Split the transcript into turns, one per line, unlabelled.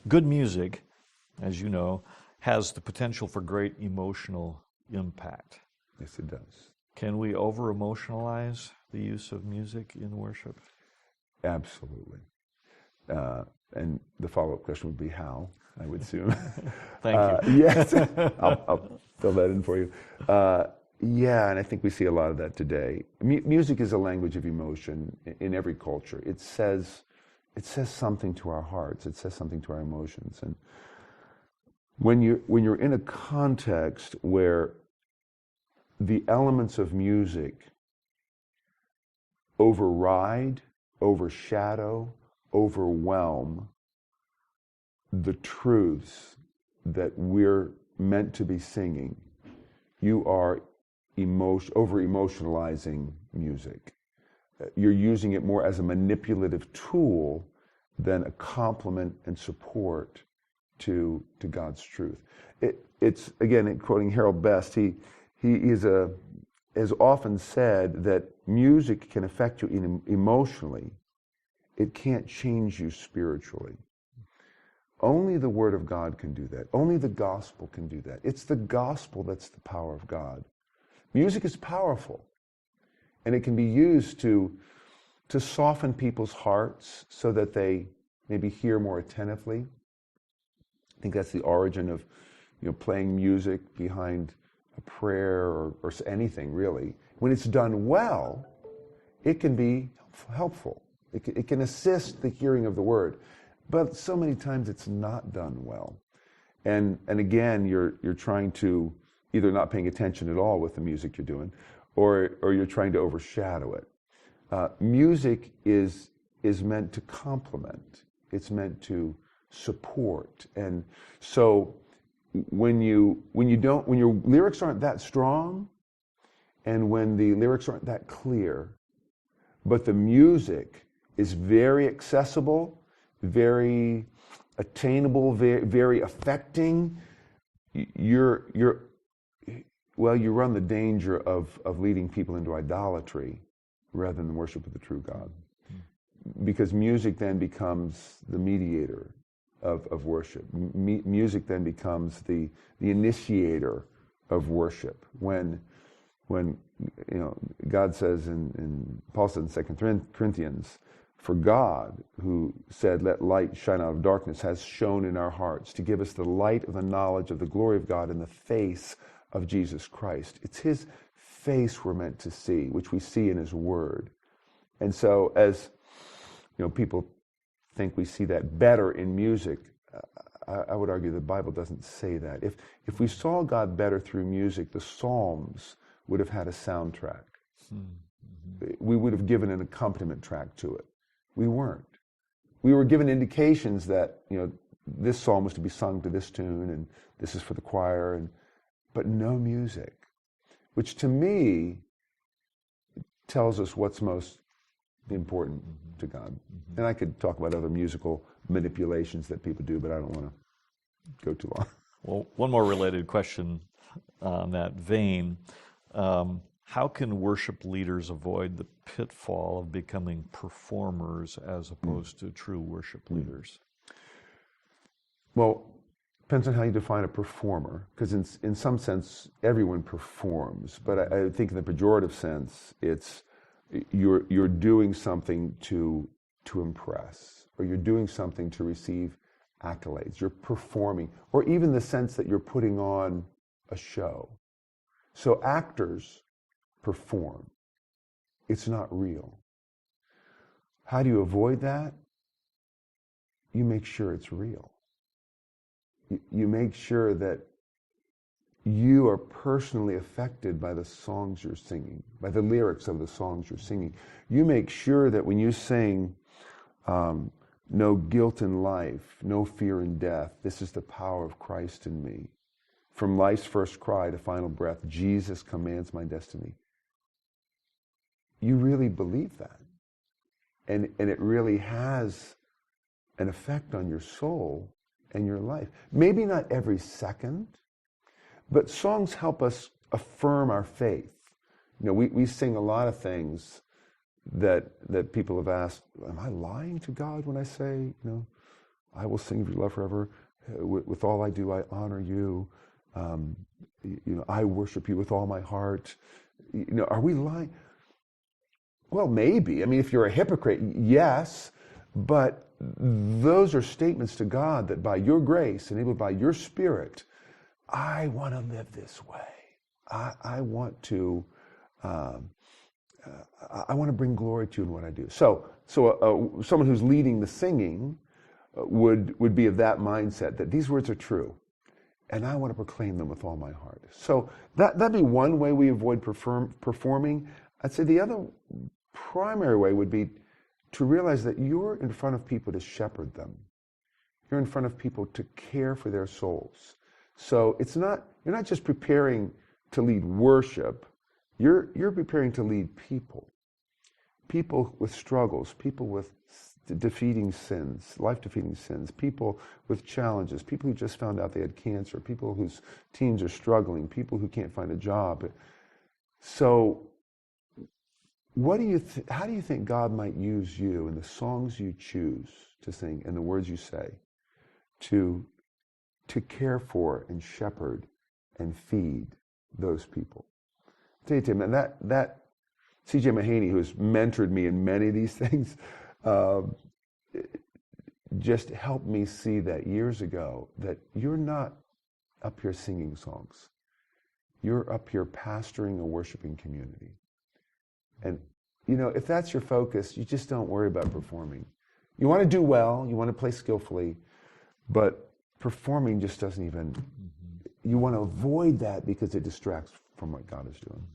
Good music, as you know, has the potential for great emotional impact.
Yes, it does.
Can we over-emotionalize the use of music in worship?
Absolutely. And the follow-up question would be how, I would assume.
Thank you.
Yes, I'll fill that in for you. Yeah, and I think we see a lot of that today. Music is a language of emotion in every culture. It says something to our hearts. It says something to our emotions. And when you're in a context where the elements of music override, overshadow, overwhelm the truths that we're meant to be singing, you are over-emotionalizing music. You're using it more as a manipulative tool than a complement and support to God's truth. It's again, quoting Harold Best, he has often said that music can affect you emotionally. It can't change you spiritually. Only the Word of God can do that. Only the gospel can do that. It's the gospel that's the power of God. Music is powerful, and it can be used to soften people's hearts so that they maybe hear more attentively. I think that's the origin of, playing music behind a prayer or anything, really. When it's done well, it can be helpful. It can assist the hearing of the word. But so many times it's not done well. And again, you're trying to either not paying attention at all with the music you're doing, or you're trying to overshadow it. Music is meant to complement. It's meant to support. And so when your lyrics aren't that strong, and when the lyrics aren't that clear, but the music is very accessible, very attainable, very, very affecting, you run the danger of leading people into idolatry rather than the worship of the true God. Because music then becomes the mediator of worship. Music then becomes the initiator of worship. When God says in Paul says in 2 Corinthians, for God, who said, let light shine out of darkness, has shone in our hearts to give us the light of the knowledge of the glory of God in the face of Jesus Christ. It's his face we're meant to see, which we see in his word. And so as people think we see that better in music, I would argue the Bible doesn't say that. If we saw God better through music, the Psalms would have had a soundtrack. Mm-hmm. We would have given an accompaniment track to it. We weren't. We were given indications that, this psalm was to be sung to this tune, and this is for the choir, but no music, which to me tells us what's most important to God. Mm-hmm. And I could talk about other musical manipulations that people do, but I don't want to go too long.
Well, one more related question on that vein. How can worship leaders avoid the pitfall of becoming performers as opposed to true worship leaders?
Well, depends on how you define a performer, because in some sense, everyone performs. But I think in the pejorative sense, it's you're doing something to impress, or you're doing something to receive accolades. You're performing, or even the sense that you're putting on a show. So actors perform. It's not real. How do you avoid that? You make sure it's real. You make sure that you are personally affected by the songs you're singing, by the lyrics of the songs you're singing. You make sure that when you sing, no guilt in life, no fear in death, this is the power of Christ in me. From life's first cry to final breath, Jesus commands my destiny. You really believe that. And it really has an effect on your soul and your life. Maybe not every second, but songs help us affirm our faith. We sing a lot of things that people have asked, am I lying to God when I say, I will sing of your love forever. With all I do, I honor you. I worship you with all my heart. Are we lying? Well, maybe. I mean, if you're a hypocrite, yes. But those are statements to God that by your grace, enabled by your Spirit, I want to live this way. I want to bring glory to you in what I do. So someone who's leading the singing would be of that mindset, that these words are true, and I want to proclaim them with all my heart. So that'd be one way we avoid performing. I'd say the other primary way would be to realize that you're in front of people to shepherd them. You're in front of people to care for their souls. So you're not just preparing to lead worship, you're preparing to lead people. People with struggles, people with defeating sins, life-defeating sins, people with challenges, people who just found out they had cancer, people whose teens are struggling, people who can't find a job. So how do you think God might use you in the songs you choose to sing and the words you say to care for and shepherd and feed those people? I'll tell you, Tim, and that C.J. Mahaney, who has mentored me in many of these things, just helped me see that years ago, that you're not up here singing songs. You're up here pastoring a worshiping community. And, if that's your focus, you just don't worry about performing. You want to do well, you want to play skillfully, but performing just doesn't even, you want to avoid that because it distracts from what God is doing.